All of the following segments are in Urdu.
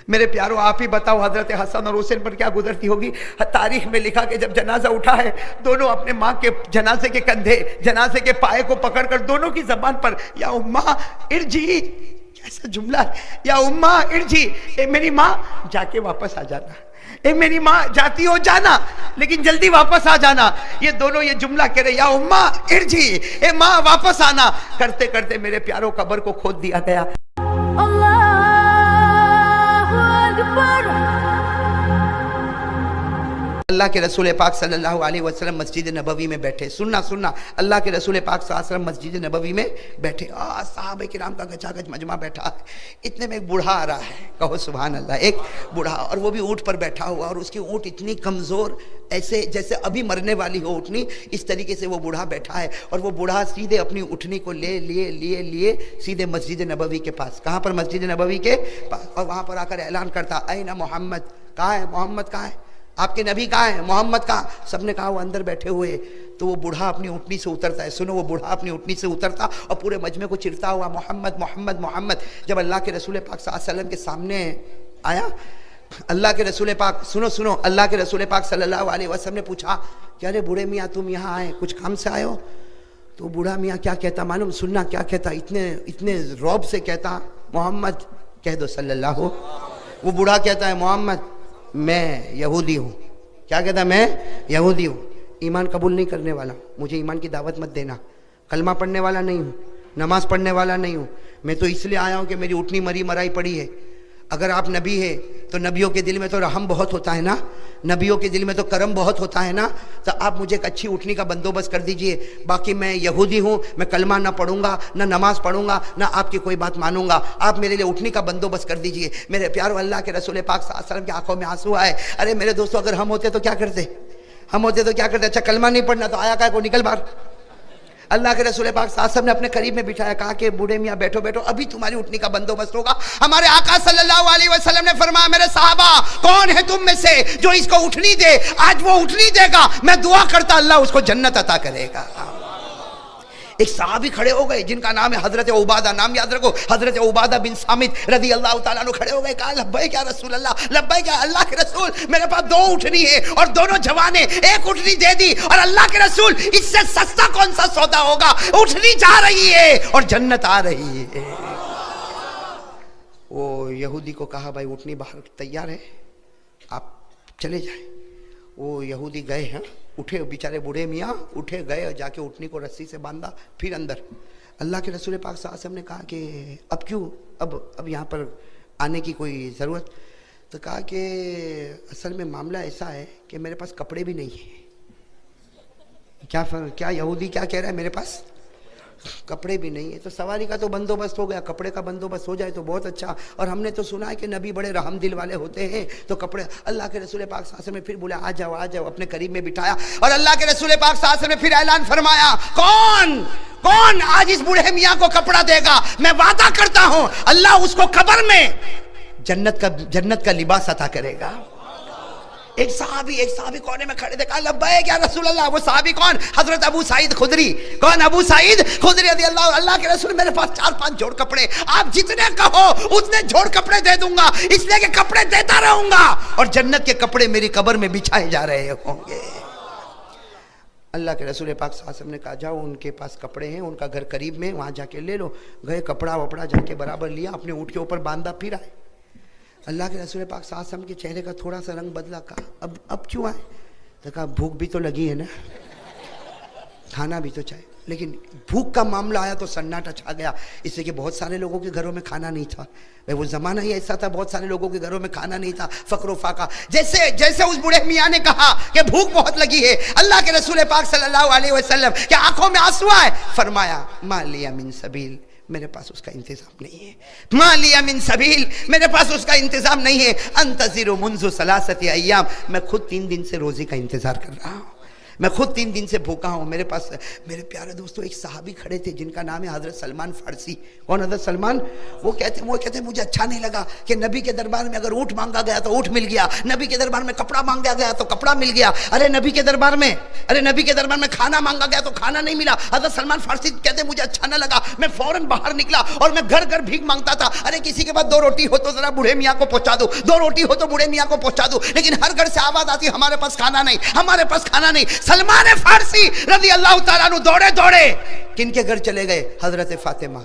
میرے پیاروں آپ ہی بتاؤ حضرت حسن اور حسین پر کیا گزرتی ہوگی۔ تاریخ میں لکھا کہ جب جنازہ اٹھا ہے دونوں اپنے ماں کے جنازے کے کندھے جنازے کے پائے کو پکڑ کر دونوں کی زبان پر یا اماں ارجی، کیسا جملہ ہے، یا اماں ارجی، اے میری ماں جا کے واپس آ جانا، اے میری ماں جاتی ہو جانا لیکن جلدی واپس آ جانا۔ یہ دونوں یہ جملہ کہہ رہے یا اماں ارجی، اے ماں واپس آنا۔ کرتے کرتے میرے پیاروں قبر کو کھود دیا گیا۔ اللہ کے رسول پاک صلی اللہ علیہ وسلم مسجد نبوی میں بیٹھے، سننا اللہ کے رسول پاک صلی اللہ علیہ وسلم مسجد نبوی میں بیٹھے، صحابہ کرام کا گچا گچ مجمع بیٹھا ہے۔ اتنے میں ایک بوڑھا آ رہا ہے، کہو سبحان اللہ، ایک بوڑھا، اور وہ بھی اونٹ پر بیٹھا ہوا، اور اس کی اونٹ اتنی کمزور، ایسے جیسے ابھی مرنے والی ہو اٹھنی، اس طریقے سے وہ بوڑھا بیٹھا ہے۔ اور وہ بوڑھا سیدھے اپنی اٹھنی کو لیے سیدھے مسجد نبوی کے پاس، کہاں پر؟ مسجد نبوی کے پاس، اور وہاں پر آ کر اعلان کرتا، این محمد، کہاں ہے محمد، کہاں ہے آپ کے نبی، کہاں ہے محمد، کہاں؟ سب نے کہا وہ اندر بیٹھے ہوئے۔ تو وہ بوڑھا اپنی اونٹنی سے اترتا ہے، سنو، وہ بوڑھا اپنی اونٹنی سے اترتا اور پورے مجمع کو چرتا ہوا، محمد محمد محمد۔ جب اللہ کے رسول پاک صلی اللہ علیہ وسلم کے سامنے آیا، اللہ کے رسول پاک، سنو، اللہ کے رسول پاک صلی اللہ علیہ وسلم نے پوچھا کہ ارے بوڑھے میاں تم یہاں آئے، کچھ کام سے آئے ہو؟ تو بوڑھا میاں کیا کہتا معلوم؟ سننا کیا کہتا، اتنے رعب سے کہتا، محمد کہہ دو صلی اللہ۔ وہ بوڑھا کہتا ہے محمد میں یہودی ہوں۔ کیا کہتا ہے؟ میں یہودی ہوں، ایمان قبول نہیں کرنے والا، مجھے ایمان کی دعوت مت دینا، کلمہ پڑھنے والا نہیں ہوں، نماز پڑھنے والا نہیں ہوں، میں تو اس لیے آیا ہوں کہ میری اٹھنی مری مرائی پڑی ہے۔ اگر آپ نبی ہے تو نبیوں کے دل میں تو رحم بہت ہوتا ہے نا، نبیوں کے دل میں تو کرم بہت ہوتا ہے نا، تو آپ مجھے ایک اچھی اٹھنی کا بندوبست کر دیجئے، باقی میں یہودی ہوں، میں کلمہ نہ پڑھوں گا، نہ نماز پڑھوں گا، نہ آپ کی کوئی بات مانوں گا، آپ میرے لیے اٹھنی کا بندوبست کر دیجئے۔ میرے پیارو، اللہ کے رسول پاک صلی اللہ علیہ وسلم کی آنکھوں میں آنسو آئے۔ ارے میرے دوستو، اگر ہم ہوتے تو کیا کرتے؟ اچھا کلمہ نہیں پڑھنا تو آیا کو نکل باہر۔ اللہ کے رسول پاک صلی اللہ علیہ وسلم نے اپنے قریب میں بٹھایا، کہا کہ بوڑھے میاں بیٹھو، ابھی تمہاری اٹھنی کا بندوبست ہوگا۔ ہمارے آقا صلی اللہ علیہ وسلم نے فرمایا، میرے صحابہ کون ہے تم میں سے جو اس کو اٹھنی دے؟ آج وہ اٹھنی دے گا، میں دعا کرتا اللہ اس کو جنت عطا کرے گا۔ ایک صحابی کھڑے ہو گئے جن کا نام ہے حضرت عبادہ، نام یاد رکھو، حضرت عبادہ بن صامت رضی اللہ تعالیٰ عنہ کھڑے ہو گئے، کہا لبیک یا رسول اللہ، لبیک یا اللہ کے رسول، میرے پاس دو اٹھنی ہے اور دونوں جوان ہیں، ایک اٹھنی دے دی، اور اللہ کے رسول اس سے سستا کون سا سودا ہوگا؟ اٹھنی جا رہی ہے اور جنت آ رہی ہے۔ وہ یہودی کو کہا بھائی اٹھنی باہر تیار ہے، آپ چلے جائیں۔ وہ یہودی گئے ہیں، اٹھے بیچارے بوڑھے میاں اٹھے گئے اور جا کے اٹھنی کو رسی سے باندھا، پھر اندر۔ اللہ کے رسول پاک صلی اللہ علیہ وسلم نے کہا کہ اب کیوں، اب یہاں پر آنے کی کوئی ضرورت؟ تو کہا کہ اصل میں معاملہ ایسا ہے کہ میرے پاس کپڑے بھی نہیں ہیں۔ کیا یہودی کیا کہہ رہا ہے؟ میرے پاس کپڑے بھی نہیں ہے۔ تو سواری کا تو بندوبست ہو گیا، کپڑے کا بندوبست ہو جائے تو بہت اچھا، اور ہم نے تو سنا ہے کہ نبی بڑے رحم دل والے ہوتے ہیں، تو کپڑے۔ اللہ کے رسول پاک صلی اللہ علیہ وسلم نے پھر بولا آ جاؤ، اپنے قریب میں بٹھایا، اور اللہ کے رسول پاک صلی اللہ علیہ وسلم نے پھر اعلان فرمایا، کون آج اس بوڑھے میاں کو کپڑا دے گا؟ میں وعدہ کرتا ہوں اللہ اس کو قبر میں جنت کا لباس عطا کرے گا۔ ایک صحابی کونے میں کھڑے تھے، کہا لبیک یا رسول اللہ۔ وہ صحابی کون؟ حضرت ابو سعید خدری۔ کون؟ ابو سعید خدری رضی اللہ کے رسول، میرے پاس 4-5 جوڑ کپڑے، آپ جتنے کہو اتنے جوڑ کپڑے دے دوں گا، اس لیے کہ کپڑے دیتا رہوں گا اور جنت کے کپڑے میری قبر میں بچھائے جا رہے ہوں گے۔ اللہ کے رسول پاک صلی اللہ علیہ وسلم نے کہا جاؤ، ان کے پاس کپڑے ہیں، ان کا گھر قریب میں، وہاں جا کے لے لو۔ گئے، کپڑا وپڑا جا کے برابر لیا، اپنے اونٹ کے اوپر باندھا، پھر آئے۔ اللہ کے رسول پاک صلی اللہ علیہ وسلم کے چہرے کا تھوڑا سا رنگ بدلا، کہا اب کیوں آئے؟ تو کہا بھوک بھی تو لگی ہے نا، کھانا بھی تو چاہیے۔ لیکن بھوک کا معاملہ آیا تو سناٹا چھا گیا، اس لیے کہ بہت سارے لوگوں کے گھروں میں کھانا نہیں تھا۔ وہ زمانہ ہی ایسا تھا، بہت سارے لوگوں کے گھروں میں کھانا نہیں تھا، فقر و فاقہ۔ جیسے اس بوڑھے میاں نے کہا کہ بھوک بہت لگی ہے، اللہ کے رسول پاک صلی اللہ علیہ وسلم کے آنکھوں میں آنسو آئے، فرمایا ما لی من سبیل، میرے پاس اس کا انتظام نہیں ہے، ما لی من سبیل، میرے پاس اس کا انتظام نہیں ہے، انتظر منذ 3 ایام، میں خود 3 دن سے روزی کا انتظار کر رہا ہوں۔ میں خود 3 دن سے بھوکا ہوں. میرے پاس میرے پیارے دوستوں ایک صحابی کھڑے تھے جن کا نام ہے حضرت سلمان فارسی. کون حضرت سلمان؟ وہ کہتے مجھے اچھا نہیں لگا کہ نبی کے دربار میں اگر اونٹ مانگا گیا تو اونٹ مل گیا, نبی کے دربار میں کپڑا مانگا گیا تو کپڑا مل گیا, نبی کے دربار میں کھانا مانگا گیا تو کھانا نہیں ملا. حضرت سلمان فارسی کہتے مجھے اچھا نہ لگا, میں فوراً باہر نکلا اور میں گھر گھر بھیک مانگتا تھا. کسی کے پاس 2 روٹی ہو تو ذرا بوڑھے میاں کو پہنچا دو, 2 روٹی ہو تو بوڑھے میاں کو پہنچا دو. لیکن ہر گھر سے آواز آتی ہمارے پاس کھانا نہیں, ہمارے پاس کھانا نہیں. سلمان فارسی رضی اللہ تعالیٰ عنہ دوڑے کن کے گھر چلے گئے؟ حضرت فاطمہ.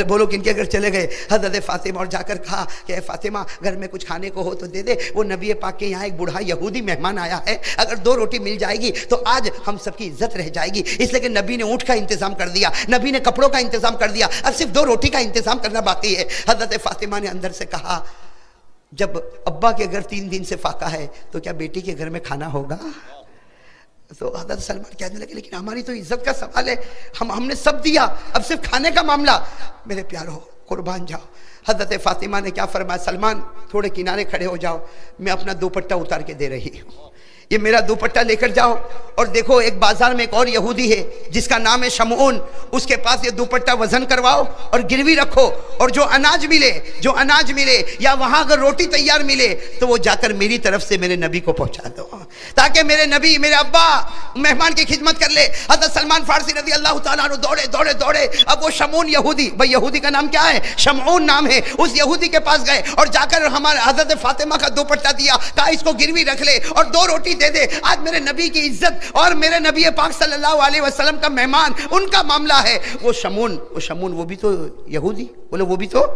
بولو کن کے گھر چلے گئے؟ حضرت فاطمہ. اور جا کر کہا کہ اے فاطمہ گھر میں کچھ کھانے کو ہو تو دے دے. وہ نبی پاک کے یہاں ایک بوڑھا یہودی مہمان آیا ہے, اگر 2 روٹی مل جائے گی تو آج ہم سب کی عزت رہ جائے گی. اس لیے کہ نبی نے اونٹ کا انتظام کر دیا, نبی نے کپڑوں کا انتظام کر دیا, اب صرف 2 روٹی کا انتظام کرنا باقی ہے. حضرت فاطمہ نے اندر سے کہا جب ابا کے گھر 3 دن سے فاقہ ہے تو کیا بیٹی کے گھر میں کھانا ہوگا؟ تو حضرت سلمان کہنے لگے لیکن ہماری تو عزت کا سوال ہے, ہم نے سب دیا, اب صرف کھانے کا معاملہ. میرے پیارو قربان جاؤ. حضرت فاطمہ نے کیا فرمایا؟ سلمان تھوڑے کنارے کھڑے ہو جاؤ, میں اپنا دوپٹہ اتار کے دے رہی ہوں. یہ میرا دوپٹہ لے کر جاؤ اور دیکھو ایک بازار میں ایک اور یہودی ہے جس کا نام ہے شمعون, اس کے پاس یہ دوپٹہ وزن کرواؤ اور گروی رکھو, اور جو اناج ملے یا وہاں اگر روٹی تیار ملے تو وہ جا کر میری طرف سے میرے نبی کو پہنچا دو, تاکہ میرے نبی میرے ابا مہمان کی خدمت کر لے. حضرت سلمان فارسی رضی اللہ تعالیٰ عنہ دوڑے. اب وہ شمعون یہودی, بھائی یہودی کا نام کیا ہے؟ شمعون نام ہے. اس یہودی کے پاس گئے اور جا کر ہمارے حضرت فاطمہ کا دوپٹہ دیا, کہا اس کو گروی رکھ لے اور 2 روٹی دے دے. آج میرے نبی کی عزت اور میرے نبی پاک صلی اللہ علیہ وسلم کا مہمان, ان کا معاملہ ہے. وہ شمعون وہ بھی تو یہودی, بولو وہ بھی تو.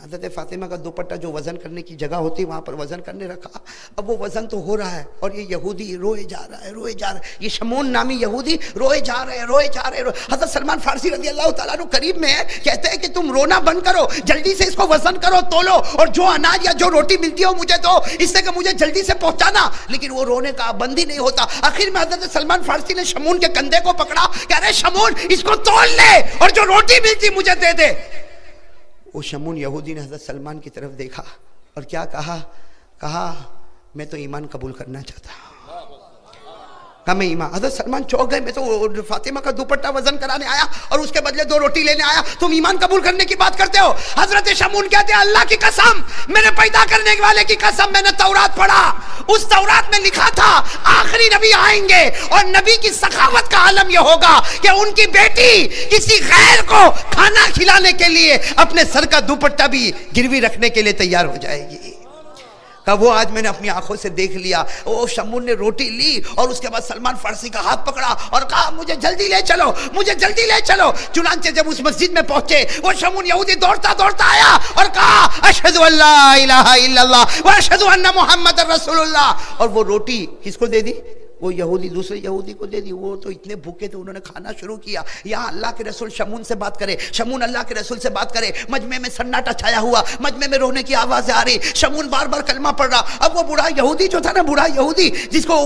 حضرت فاطمہ کا دوپٹہ جو وزن کرنے کی جگہ ہوتی وہاں پر وزن کرنے رکھا. اب وہ وزن تو ہو رہا ہے اور یہ یہودی روئے جا رہا ہے, یہ شمعون نامی یہودی روئے جا رہے. حضرت سلمان فارسی رضی اللہ تعالیٰ عنہ قریب میں ہے, کہتے ہیں کہ تم رونا بند کرو, جلدی سے اس کو وزن کرو, تولو, اور جو اناج یا جو روٹی ملتی ہو مجھے دو, اس سے کہ مجھے جلدی سے پہنچانا. لیکن وہ رونے کا بند ہی نہیں ہوتا. آخر میں حضرت سلمان فارسی نے شمعون کے کندھے کو پکڑا, کہہ رہے شمعون اس کو تول لے اور جو روٹی ملتی مجھے دے دے. وہ شمعون یہودی نے حضرت سلمان کی طرف دیکھا اور کیا کہا میں تو ایمان قبول کرنا چاہتا ہوں. کہا میں ایمان. حضرت سلمان چوک گئے, میں تو فاطمہ کا دوپٹہ وزن کرانے آیا اور اس کے بدلے 2 روٹی لینے آیا, تم ایمان قبول کرنے کی بات کرتے ہو. حضرت شمعون کہتے ہیں اللہ کی قسم, میرے پیدا کرنے والے کی قسم, میں نے تورات پڑھا, اس تورات میں لکھا تھا آخری نبی آئیں گے اور نبی کی سخاوت کا عالم یہ ہوگا کہ ان کی بیٹی کسی غیر کو کھانا کھلانے کے لیے اپنے سر کا دوپٹہ بھی گروی رکھنے کے لیے تیار ہو جائے گی. کہا وہ آج میں نے اپنی آنکھوں سے دیکھ لیا. وہ شمعون نے روٹی لی اور اس کے بعد سلمان فارسی کا ہاتھ پکڑا اور کہا مجھے جلدی لے چلو. چنانچہ جب اس مسجد میں پہنچے وہ شمعون یہودی دوڑتا آیا اور کہا اشہد ان لا الہ الا اللہ واشہد ان محمد رسول اللہ. اور وہ روٹی کس کو دے دی؟ وہ یہودی دوسرے یہودی کو دے دی. وہ تو اتنے بھوکے تھے, انہوں نے کھانا شروع کیا. یہاں اللہ کے رسول شمعون سے بات کرے, شمعون اللہ کے رسول سے بات کرے, مجمع میں سناٹا چھایا ہوا, مجمع میں رونے کی آوازیں آ رہی, شمعون بار بار کلمہ پڑھ رہا. اب وہ بوڑھا یہودی جو تھا نا, بوڑھا یہودی جس کو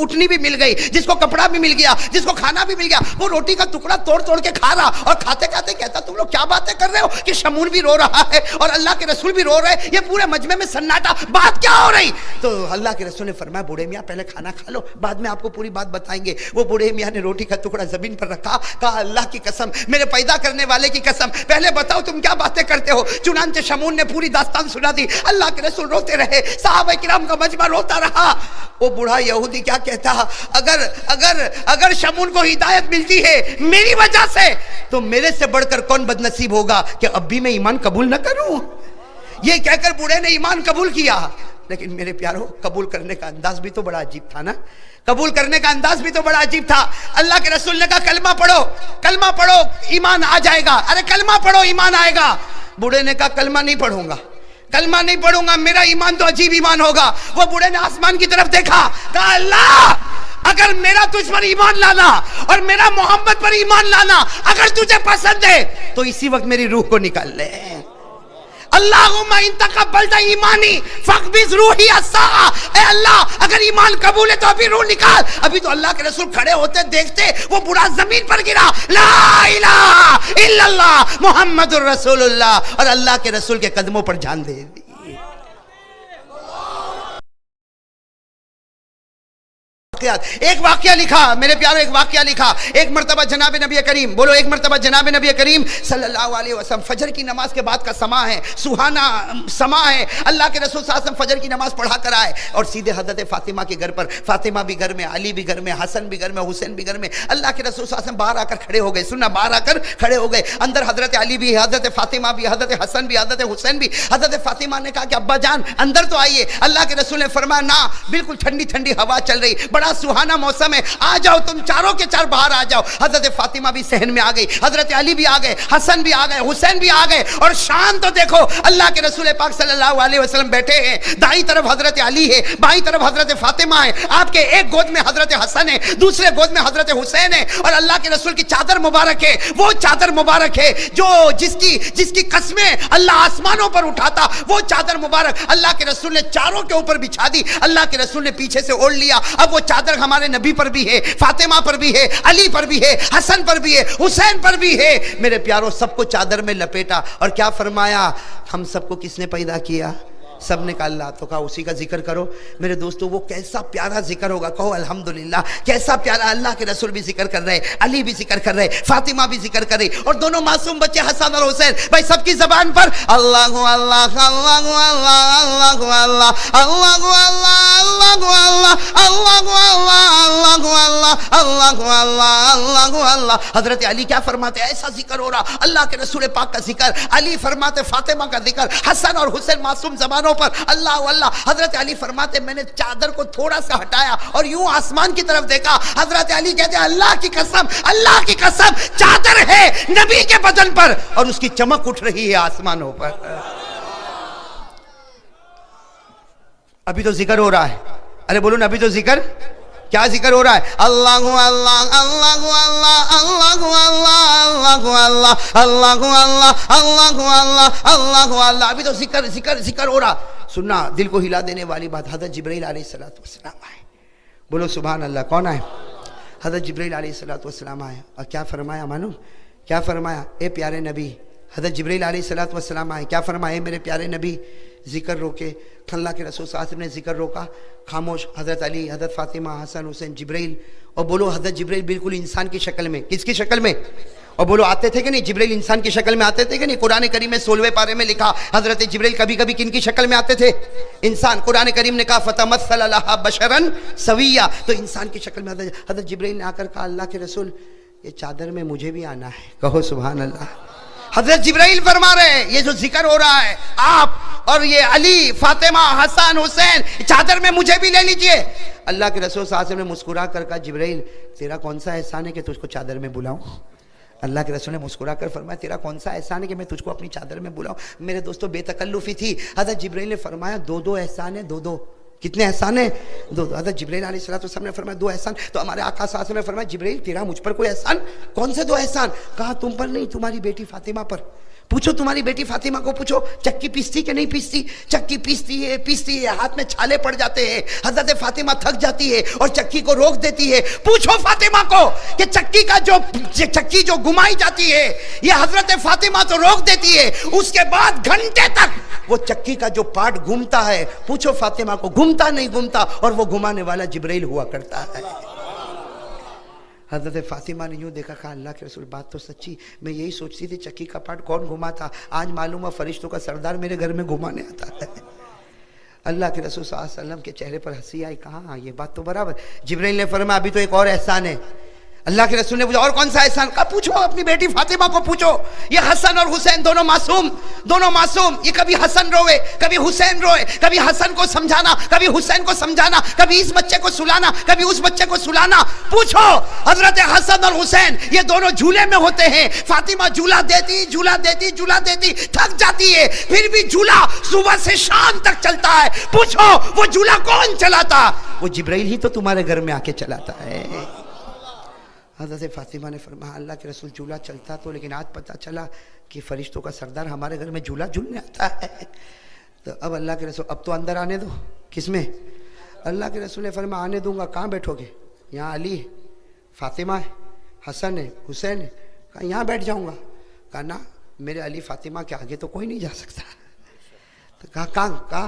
اٹھنی بھی مل گئی, جس کو کپڑا بھی مل گیا, جس کو کھانا بھی مل گیا, وہ روٹی کا ٹکڑا توڑ کے کھا رہا اور کھاتے کہتا تم لوگ کیا باتیں کر رہے ہو کہ شمعون بھی رو رہا ہے اور اللہ کے رسول بھی رو رہے, یہ پورے مجمع میں سناٹا, بات کیا ہو رہی؟ تو اللہ کے رسول نے فرمایا بوڑھے میاں پہلے کھانا کھا لو, بعد میں آپ کو پوری بات بتائیں گے. وہ بوڑھے میاں نے روٹی کا ٹکڑا زمین پر رکھا, کہا اللہ کی قسم, میرے پیدا کرنے والے کی قسم, پہلے بتاؤ تم کیا باتیں کرتے ہو. چنانچہ شمعون نے پوری داستان سنا دی. اللہ کے رسول روتے رہے, صحابہ کرام کا مجمع روتا رہا. وہ بوڑھا یہودی کیا کہتا, اگر شمعون کو ہدایت ملتی ہے میری وجہ سے تو میرے سے بڑھ کر کون بدنصیب ہوگا کہ اب بھی میں ایمان قبول نہ کروں. یہ کہہ کر بوڑھے نے ایمان قبول کیا. لیکن میرے پیارو, قبول کرنے کا انداز بھی تو بڑا عجیب تھا نا, قبول کرنے کا انداز بھی تو بڑا عجیب تھا. اللہ کے رسول نے کہا کلمہ پڑھو ایمان آ جائے گا. ارے کلمہ پڑھو ایمان آئے گا. بوڑھے نے کہا کلمہ نہیں پڑھوں گا, میرا ایمان تو عجیب ایمان ہوگا. وہ بوڑھے نے آسمان کی طرف دیکھا, کہا اللہ اگر میرا تجھ پر ایمان لانا اور میرا محمد پر ایمان لانا اگر تجھے پسند ہے تو اسی وقت میری روح کو نکال لے. اللہم ان تقبلت ایمانی فاقبض روحی الساعہ. اے اللہ اگر ایمان قبول ہے تو ابھی روح نکال. ابھی تو اللہ کے رسول کھڑے ہوتے دیکھتے وہ بوڑھا زمین پر گرا, لا الہ الا اللہ محمد الرسول اللہ, اور اللہ کے رسول کے قدموں پر جان دے دی. واقعات. ایک واقعہ لکھا میرے پیاروں, ایک واقعہ لکھا. ایک مرتبہ جناب نبی کریم, بولو ایک مرتبہ جناب نبی کریم صلی اللہ علیہ وسلم, فجر کی نماز کے بعد کا سما ہے, سہانا سما ہے. اللہ کے رسول صلی اللہ علیہ وسلم فجر کی نماز پڑھا کر آئے اور سیدھے حضرت فاطمہ کے گھر پر, فاطمہ بھی گھر میں, علی بھی گھر میں, حسن بھی گھر میں, حسین بھی گھر میں. اللہ کے رسول صلی اللہ علیہ وسلم باہر آ کر کھڑے ہو گئے. سننا, باہر آ کر کھڑے ہو گئے. اندر حضرت علی بھی, حضرت فاطمہ بھی, حضرت حسن بھی, حضرت حسین بھی. حضرت فاطمہ نے کہا کہ ابا جان اندر تو آئیے. اللہ کے رسول نے فرمایا نا, بالکل ٹھنڈی ٹھنڈی ہوا چل رہی, بڑا سہانا موسم ہے, آ جاؤ تم چاروں کے چار باہر آ جاؤ. حضرت فاطمہ بھی صحن میں آ گئی, حضرت علی بھی آ گئے, حسن بھی آ گئے, حسین بھی آ گئے. اور شان تو دیکھو, اللہ کے رسول پاک صلی اللہ علیہ وسلم بیٹھے ہیں, دائیں طرف حضرت علی ہے, بائیں طرف حضرت فاطمہ ہے, آپ کے ایک گود میں حضرت حسن ہے, دوسرے گود میں حضرت حسین ہے. اور اللہ کے رسول کی چادر مبارک ہے, وہ چادر مبارک ہے جو جس کی قسمیں اللہ آسمانوں پر اٹھاتا, وہ چادر مبارک اللہ کے رسول نے چاروں کے اوپر بچھا دی. اللہ کے رسول نے پیچھے سے اوڑھ لیا. اب وہ چادر ہمارے نبی پر بھی ہے, فاطمہ پر بھی ہے, علی پر بھی ہے, حسن پر بھی ہے, حسین پر بھی ہے. میرے پیاروں, سب کو چادر میں لپیٹا اور کیا فرمایا, ہم سب کو کس نے پیدا کیا؟ سب نے کہا اللہ. تو کہا اسی کا ذکر کرو. میرے دوستو, وہ کیسا پیارا ذکر ہوگا, کہو الحمدللہ. کیسا پیارا, اللہ کے رسول بھی ذکر کر رہے, علی بھی ذکر کر رہے, فاطمہ بھی ذکر کر رہی, اور دونوں معصوم بچے حسن اور حسین, بھائی سب کی زبان پر اللہ اللہ اللہ اللہ اللہ اللہ اللہ اللہ اللہ. حضرت علی کیا فرماتے, ایسا ذکر ہو رہا, اللہ کے رسول پاک کا ذکر. علی فرماتے فاطمہ کا ذکر, حسن اور حسین معصوم زبانوں پر اللہ اللہ. حضرت علی فرماتے میں نے چادر کو تھوڑا سا ہٹایا اور یوں آسمان کی طرف دیکھا. حضرت علی کہتے ہیں اللہ کی قسم, اللہ کی قسم, چادر ہے نبی کے بدن پر اور اس کی چمک اٹھ رہی ہے آسمانوں پر. ابھی تو ذکر ہو رہا ہے, ارے بولو نا, ابھی تو ذکر, کیا ذکر ہو رہا ہے؟ اللہ اللہ اللہ اللہ اللہ اللہ اللہ اللہ اللہ اللہ اللہ اللہ اللہ. ابھی تو ذکر ذکر ذکر ہو رہا. سننا, دل کو ہلا دینے والی بات, حضرت جبرائیل علیہ السلام آئے. بولو سبحان اللہ. کون آئے؟ حضرت جبرائیل علیہ السلام آئے اور کیا فرمایا معلوم؟ کیا فرمایا؟ اے پیارے نبی. حضرت جبرائیل علیہ السلام آئے, کیا فرمایا؟ میرے پیارے نبی ذکر روکے. اللہ کے رسول صلی اللہ علیہ وسلم نے ذکر روکا, خاموش. حضرت علی, حضرت فاطمہ, حسن, حسین, جبرائیل. اور بولو حضرت جبرائیل بالکل انسان کی شکل میں, کس کی شکل میں؟ اور بولو آتے تھے کہ نہیں, جبرائیل انسان کی شکل میں آتے تھے کہ نہیں؟ قرآن کریم میں 16ویں پارے میں لکھا حضرت جبرائیل کبھی کبھی کن کی شکل میں آتے تھے؟ انسان. قرآن کریم نے کہا فتمثل لها بشرا سویا, تو انسان کی شکل میں حضرت جبرائیل نے آ کر کہا اللہ کے رسول یہ چادر میں مجھے بھی آنا ہے. کہو سبحان اللہ. حضرت جبرائیل فرما رہے ہیں یہ جو ذکر ہو رہا ہے, آپ اور یہ علی, فاطمہ, حسن, حسین, چادر میں مجھے بھی لے لیجئے. اللہ کے رسول صلی اللہ علیہ وسلم نے مسکرا کر کہا جبرائیل تیرا کون سا احسان ہے کہ تجھ کو چادر میں بلاؤں؟ اللہ کے رسول نے مسکرا کر فرمایا تیرا کون سا احسان ہے کہ میں تجھ کو اپنی چادر میں بلاؤں؟ میرے دوستو, بے تکلفی تھی. حضرت جبرائیل نے فرمایا دو احسان ہیں, دو. کتنے احسان ہیں؟ دو. حضرت جبرائیل علیہ السلام نے فرمایا 2 احسان. تو ہمارے آقا صلی اللہ علیہ وسلم نے فرمایا جبرائیل تیرا مجھ پر کوئی احسان؟ کون سے 2 احسان؟ کہا تم پر نہیں, تمہاری بیٹی فاطمہ پر. پوچھو تمہاری بیٹی فاطمہ کو پوچھو, چکی پیستی کہ نہیں پیستی؟ چکی پیستی ہے, ہاتھ میں چھالے پڑ جاتے ہیں. حضرت فاطمہ تھک جاتی ہے اور چکی کو روک دیتی ہے. پوچھو فاطمہ کو کہ چکی جو گھمائی جاتی ہے یہ حضرت فاطمہ تو روک دیتی ہے, اس کے بعد گھنٹے تک وہ چکی کا جو پارٹ گھومتا ہے, پوچھو فاطمہ کو گھومتا نہیں گھومتا, اور وہ گھمانے والا جبرائیل ہوا کرتا ہے. حضرت فاطمہ نے یوں دیکھا, کہا اللہ کے رسول بات تو سچی, میں یہی سوچتی تھی چکی کا پارٹ کون گھماتا, آج معلوم ہوا فرشتوں کا سردار میرے گھر میں گھمانے آتا ہے. اللہ کے رسول صلی اللہ علیہ وسلم کے چہرے پر ہنسی آئی. کہا یہ بات تو برابر. جبرائیل نے فرمایا ابھی تو ایک اور احسان ہے. اللہ کے رسول نے پوچھا اور کون سا احسان؟ کہا پوچھو اپنی بیٹی فاطمہ کو پوچھو. یہ حسن اور حسین دونوں معصوم, یہ کبھی حسن روئے کبھی حسین روئے, کبھی حسن کو سمجھانا کبھی حسین کو سمجھانا, کبھی اس بچے کو سلانا کبھی اس بچے کو سلانا. پوچھو حضرت حسن اور حسین یہ دونوں جھولے میں ہوتے ہیں. فاطمہ جھولا دیتی تھک جاتی ہے, پھر بھی جھولا صبح سے شام تک چلتا ہے. پوچھو وہ جھولا کون چلاتا؟ وہ جبرائیل ہی تو تمہارے گھر میں آ کے چلاتا ہے. حضرت فاطمہ نے فرمایا اللہ کے رسول جھولا چلتا تو, لیکن آج پتہ چلا کہ فرشتوں کا سردار ہمارے گھر میں جھولا جھولنے آتا ہے. تو اب اللہ کے رسول اب تو اندر آنے دو. کس میں؟ اللہ کے رسول نے فرمایا آنے دوں گا. کہاں بیٹھو گے؟ یہاں علی ہے, فاطمہ ہے, حسن ہے, حسین ہے. کہا یہاں بیٹھ جاؤں گا. کہا نا, میرے علی فاطمہ کے آگے تو کوئی نہیں جا سکتا. تو کہا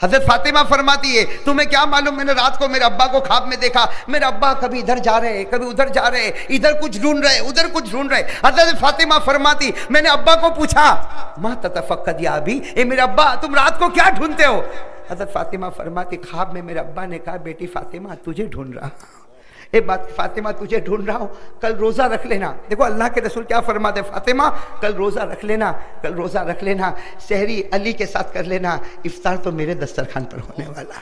حضرت فاطمہ فرماتی ہے تمہیں کیا معلوم میں نے رات کو میرے ابا کو خواب میں دیکھا، میرے ابا کبھی ادھر جا رہے کبھی ادھر جا رہے، ادھر کچھ ڈھونڈ رہے ادھر کچھ ڈھونڈ رہے۔ حضرت فاطمہ فرماتی میں نے ابا کو پوچھا ما تتفقد یا ابی، اے میرے ابا تم رات کو کیا ڈھونڈتے ہو؟ حضرت فاطمہ فرماتی خواب میں میرے ابا نے کہا بیٹی فاطمہ تجھے ڈھونڈ رہا ہوں، اے بات فاطمہ تجھے ڈھونڈ رہا ہوں، کل روزہ رکھ لینا۔ دیکھو اللہ کے رسول کیا فرماتے فاطمہ کل روزہ رکھ لینا، کل روزہ رکھ لینا، سحری علی کے ساتھ کر لینا، افطار تو میرے دسترخوان پر ہونے والا۔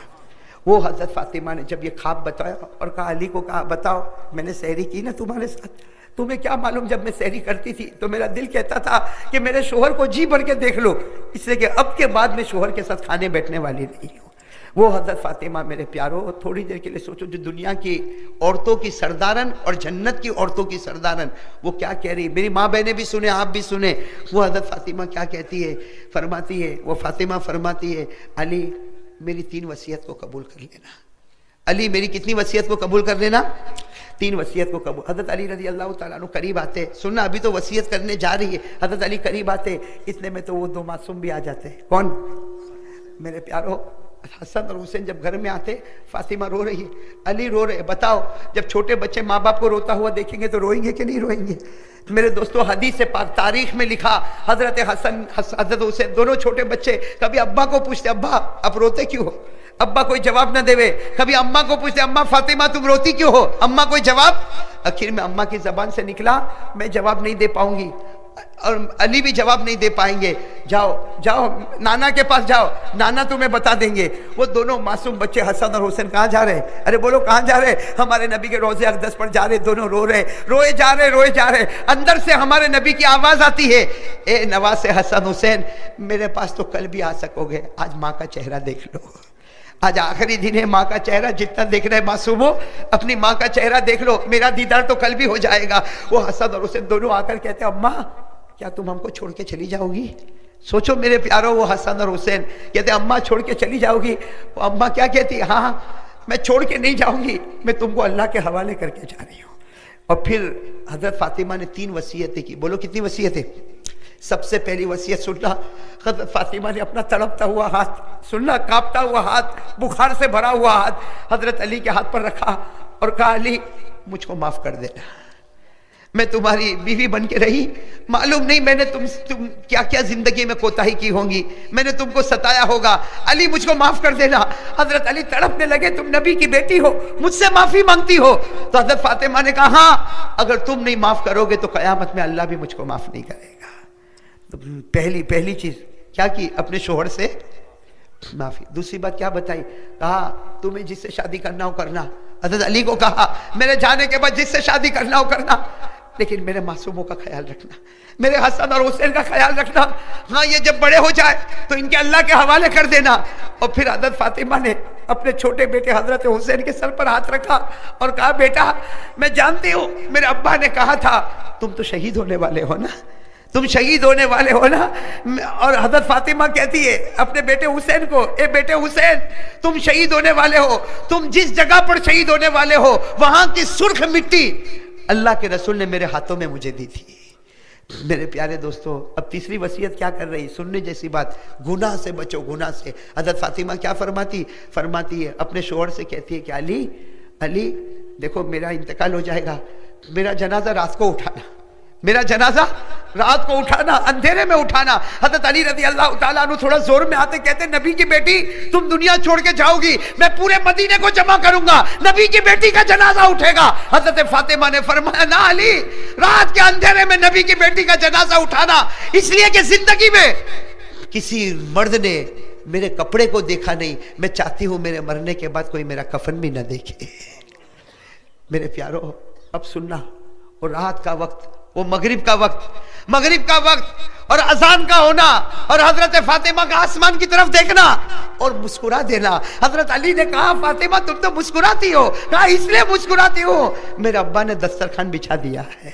وہ حضرت فاطمہ نے جب یہ خواب بتایا اور کہا علی کو کہا بتاؤ میں نے سحری کی نا تمہارے ساتھ، تمہیں کیا معلوم جب میں سحری کرتی تھی تو میرا دل کہتا تھا کہ میرے شوہر کو جی بھر کے دیکھ لو، اس لیے کہ اب کے بعد میں شوہر کے ساتھ کھانے بیٹھنے والی نہیں ہوں۔ وہ حضرت فاطمہ میرے پیارو تھوڑی دیر کے لیے سوچو، جو دنیا کی عورتوں کی سردارن اور جنت کی عورتوں کی سردارن وہ کیا کہہ رہی، میری ماں بہنیں بھی سنیں آپ بھی سنیں، وہ حضرت فاطمہ کیا کہتی ہے، فرماتی ہے وہ فاطمہ فرماتی ہے علی میری 3 وصیت کو قبول کر لینا، علی میری کتنی وصیت کو قبول کر لینا، 3 وصیت کو قبول۔ حضرت علی رضی اللہ تعالیٰ عنہ قریب آتے، سننا ابھی تو وصیت کرنے جا رہی ہے، حضرت علی قریب آتے، اتنے میں تو وہ 2 معصوم بھی آ جاتے۔ کون؟ میرے پیارو حسن اور حسین جب گھر میں آتے فاطمہ رو رہی ہے، علی رو رہے، بتاؤ جب چھوٹے بچے ماں باپ کو روتا ہوا دیکھیں گے تو روئیں گے کہ نہیں روئیں گے؟ میرے دوستو حدیث پاک تاریخ میں لکھا حضرت حسن حضرت حسین دونوں چھوٹے بچے کبھی ابا کو پوچھتے ابا اب روتے کیوں ہو، ابا کوئی جواب نہ دے، کبھی اماں کو پوچھتے اماں فاطمہ تم روتی کیوں ہو، اماں کوئی جواب، آخر میں اماں کی زبان سے نکلا میں جواب نہیں دے پاؤں گی اور علی بھی جواب نہیں دے پائیں گے، جاؤ جاؤ نانا کے پاس جاؤ، نانا تمہیں بتا دیں گے۔ وہ دونوں معصوم بچے حسن اور حسین کہاں جا رہے ہیں؟ ارے بولو کہاں جا رہے؟ ہمارے نبی کے روضے اقدس پر جا رہے، دونوں رو رہے، روئے جا رہے، اندر سے ہمارے نبی کی آواز آتی ہے اے نواز حسن حسین میرے پاس تو کل بھی آ سکو گے، آج ماں کا چہرہ دیکھ لو، آج آخری دن ہے، ماں کا چہرہ جتنا دیکھ رہے معصومو اپنی ماں کا چہرہ دیکھ لو، میرا دیدار تو کل بھی ہو جائے گا۔ وہ حسن اور حسین دونوں آ کر کہتے اماں کیا تم ہم کو چھوڑ کے چلی جاؤ گی؟ سوچو میرے پیارو، وہ حسن اور حسین کہتے اماں چھوڑ کے چلی جاؤ گی؟ وہ اماں کیا کہتی ہاں میں چھوڑ کے نہیں جاؤں گی، میں تم کو اللہ کے حوالے کر کے جا رہی ہوں۔ اور پھر حضرت فاطمہ نے 3 وصیتیں کی، بولو کتنی وصیتیں؟ سب سے پہلی وصیت سننا، حضرت فاطمہ نے اپنا تڑپتا ہوا ہاتھ، سننا کانپتا ہوا ہاتھ، بخار سے بھرا ہوا ہاتھ حضرت علی کے ہاتھ پر رکھا اور کہا علی مجھ کو معاف کر دینا، میں تمہاری بیوی بن کے رہی، معلوم نہیں میں نے تم کیا کیا زندگی میں کوتاہی کی ہوں گی، میں نے تم کو ستایا ہوگا، علی مجھ کو معاف کر دینا۔ حضرت علی تڑپنے لگے تم نبی کی بیٹی ہو، مجھ سے معافی مانگتی ہو؟ تو حضرت فاطمہ نے کہا ہاں اگر تم نہیں معاف کرو گے تو قیامت میں اللہ بھی مجھ کو معاف نہیں کرے گا۔ تو پہلی چیز کیا کی؟ اپنے شوہر سے معافی۔ دوسری بات کیا بتائی؟ کہا تمہیں جس سے شادی کرنا ہو کرنا، حضرت علی کو کہا میرے جانے کے بعد جس سے شادی کرنا ہو کرنا، لیکن میرے معصوموں کا خیال رکھنا، میرے حسن اور حسین کا خیال رکھنا، ہاں یہ جب بڑے ہو جائے تو ان کے اللہ کے حوالے کر دینا۔ اور پھر حضرت فاطمہ نے اپنے چھوٹے بیٹے حضرت حسین کے سر پر ہاتھ رکھا اور کہا بیٹا میں جانتی ہوں میرے ابا نے کہا تھا تم تو شہید ہونے والے ہو نا، تم شہید ہونے والے ہو نا۔ اور حضرت فاطمہ کہتی ہے اپنے بیٹے حسین کو اے بیٹے حسین تم شہید ہونے والے ہو، تم جس جگہ پر شہید ہونے والے ہو وہاں کی سرخ مٹی اللہ کے رسول نے میرے ہاتھوں میں مجھے دی تھی۔ میرے پیارے دوستو اب تیسری وصیت کیا کر رہی؟ سننے جیسی بات، گناہ سے بچو، گناہ سے۔ حضرت فاطمہ کیا فرماتی ہے اپنے شوہر سے کہتی ہے کہ علی دیکھو میرا انتقال ہو جائے گا، میرا جنازہ رات کو اٹھانا، میرا جنازہ رات کو اٹھانا، اندھیرے میں اٹھانا۔ حضرت علی رضی اللہ تعالیٰ عنہ تھوڑا زور میں آتے کہتے نبی کی بیٹی تم دنیا چھوڑ کے جاؤ گی، میں پورے مدینے کو جمع کروں گا، نبی کی بیٹی کا جنازہ اٹھے گا۔ حضرت فاطمہ نے فرمایا نہ علی، رات کے اندھیرے میں نبی کی بیٹی کا جنازہ اٹھانا، اس لیے کہ زندگی میں کسی مرد نے میرے کپڑے کو دیکھا نہیں، میں چاہتی ہوں میرے مرنے کے بعد کوئی میرا کفن بھی نہ دیکھے۔ میرے پیارو اب سننا، اور رات کا وقت، وہ مغرب کا وقت اور اذان کا ہونا، اور حضرت فاطمہ کا آسمان کی طرف دیکھنا اور مسکرا دینا۔ حضرت علی نے کہا فاطمہ تم تو مسکراتی ہو، کہا اس لیے مسکراتی ہو میرے ابا نے دسترخوان بچھا دیا ہے،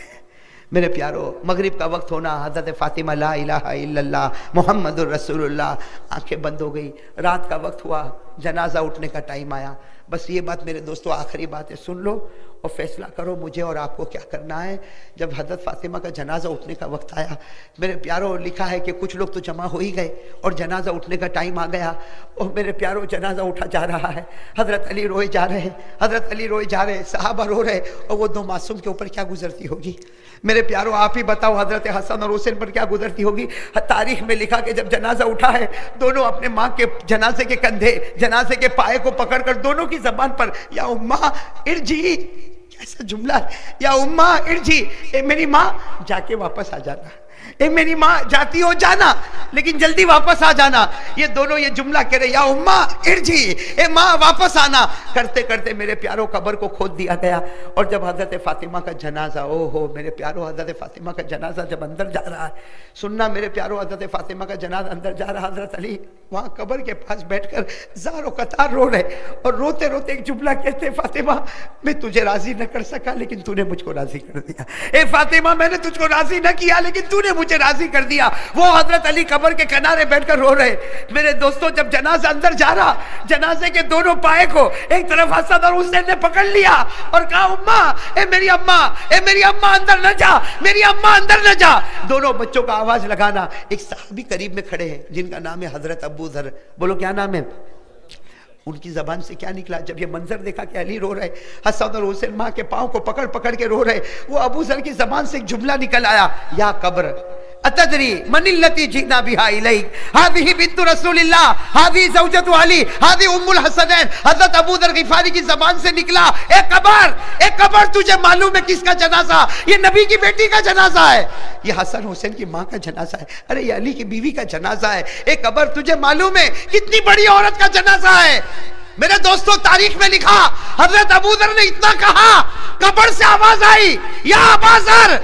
میرے پیارو مغرب کا وقت ہونا، حضرت فاطمہ لا الہ الا اللہ محمد الرسول اللہ، آنکھیں بند ہو گئی، رات کا وقت ہوا، جنازہ اٹھنے کا ٹائم آیا۔ بس یہ بات میرے دوستو آخری بات ہے، سن لو اور فیصلہ کرو مجھے اور آپ کو کیا کرنا ہے۔ جب حضرت فاطمہ کا جنازہ اٹھنے کا وقت آیا، میرے پیارو لکھا ہے کہ کچھ لوگ تو جمع ہو ہی گئے اور جنازہ اٹھنے کا ٹائم آ گیا، اور میرے پیارو جنازہ اٹھا جا رہا ہے، حضرت علی روئے جا رہے ہیں، حضرت علی روئے جا رہے ہیں، صحابہ رو رہے، اور وہ دو معصوم کے اوپر کیا گزرتی ہوگی؟ میرے پیارو آپ ہی بتاؤ حضرت حسن اور حسین پر کیا گزرتی ہوگی؟ تاریخ میں لکھا کہ جب جنازہ اٹھا ہے، دونوں اپنے ماں کے جنازے کے کندھے، جنازے کے پائے کو پکڑ کر دونوں کی زبان پر یا اماں ارجی، ایسا جملہ ہے، یا اماں ارجی، اے میری ماں جا کے واپس آ جانا، اے میری ماں جاتی ہو جانا لیکن جلدی واپس آ جانا۔ یہ دونوں یہ جملہ کہہ رہے، یا اماں ارجی، اے ماں واپس آنا، کرتے کرتے میرے پیاروں قبر کو کھود دیا گیا۔ اور جب حضرت فاطمہ کا جنازہ، او ہو میرے پیاروں، حضرت فاطمہ کا جنازہ جب اندر جا رہا ہے، سننا میرے پیاروں، حضرت فاطمہ کا جنازہ اندر جا رہا، حضرت علی وہاں قبر کے پاس بیٹھ کر زار و قطار رو رہے، اور روتے روتے ایک جملہ کہتے، فاطمہ میں تجھے راضی نہ کر سکا لیکن تو نے مجھ کو راضی کر دیا، اے فاطمہ میں نے تجھ کو راضی نہ کیا لیکن تو نے مجھے راضی کر دیا۔ وہ حضرت علی قبر کے کنارے بیٹھ کر رو رہے۔ میرے دوستوں جب جنازہ اندر جا رہا، جنازے کے دونوں پائے کو ایک طرف حسن اور حسین نے پکڑ لیا اور کہا، اماں، اے میری اماں، اے میری اماں اندر نہ جا، میری اماں اندر نہ جا۔ دونوں بچوں کا آواز لگانا۔ ایک صحابی قریب میں کھڑے ہیں جن کا نام ہے حضرت ابو ذر، بولو کیا نام ہے؟ ان کی زبان سے کیا نکلا جب یہ منظر دیکھا کہ علی رو رہے، حسن اور حسین ماں کے پاؤں کو پکڑ پکڑ کے رو رہے، وہ ابو ذر کی زبان سے ایک جملہ نکل آیا، یا قبر اتدری من التی جئنا بها الیک، هذه بنت رسول اللہ، هذه زوجۃ علی، هذه ام الحسنین۔ حضرت ابو ذر غفاری کی زبان سے نکلا، اے قبر تجھے معلوم ہے کس کا جنازہ؟ یہ نبی کی بیٹی کا جنازہ ہے، یہ حسن حسین کی ماں کا جنازہ ہے، ارے یہ علی کی بیوی کا جنازہ ہے۔ اے قبر تجھے معلوم ہے کتنی بڑی عورت کا جنازہ ہے؟ میرے دوستو تاریخ میں لکھا، حضرت ابو ذر نے اتنا کہا، قبر سے آواز آئی، یا ابا ذر،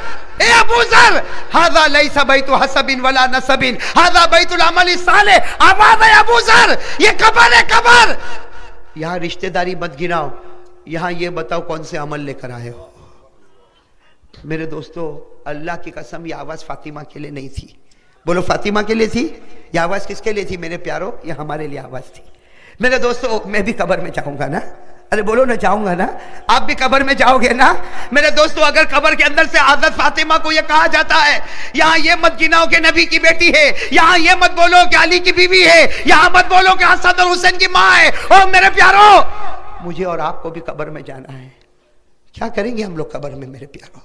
اے ابو ذر، ھذا لیس بیت حسب ولا نسب، ھذا بیت العمل الصالح۔ آواز ہے ابو ذر، یہ قبر ہے قبر۔ یہاں رشتہ داری مت گناؤ، یہاں یہ بتاؤ کون سے عمل لے کر آئے ہو۔ میرے دوستو اللہ کی قسم یہ آواز فاطمہ کے لیے نہیں تھی، بولو فاطمہ کے لیے تھی؟ یہ آواز کس کے لیے تھی میرے پیارو؟ یہ ہمارے لیے آواز تھی۔ میرے دوستو میں بھی قبر میں جاؤں گا نا، ارے بولو نہ جاؤں گا نا، آپ بھی قبر میں جاؤ گے نا۔ میرے دوستو اگر قبر کے اندر سے حضرت فاطمہ کو یہ کہا جاتا ہے، یہاں یہ مت گناؤ کہ نبی کی بیٹی ہے، یہاں یہ مت بولو کہ علی کی بیوی ہے، یہاں مت بولو کہ حسن اور حسین کی ماں ہے، او میرے پیارو مجھے اور آپ کو بھی قبر میں جانا ہے۔ کیا کریں گے ہم لوگ قبر میں میرے پیارو؟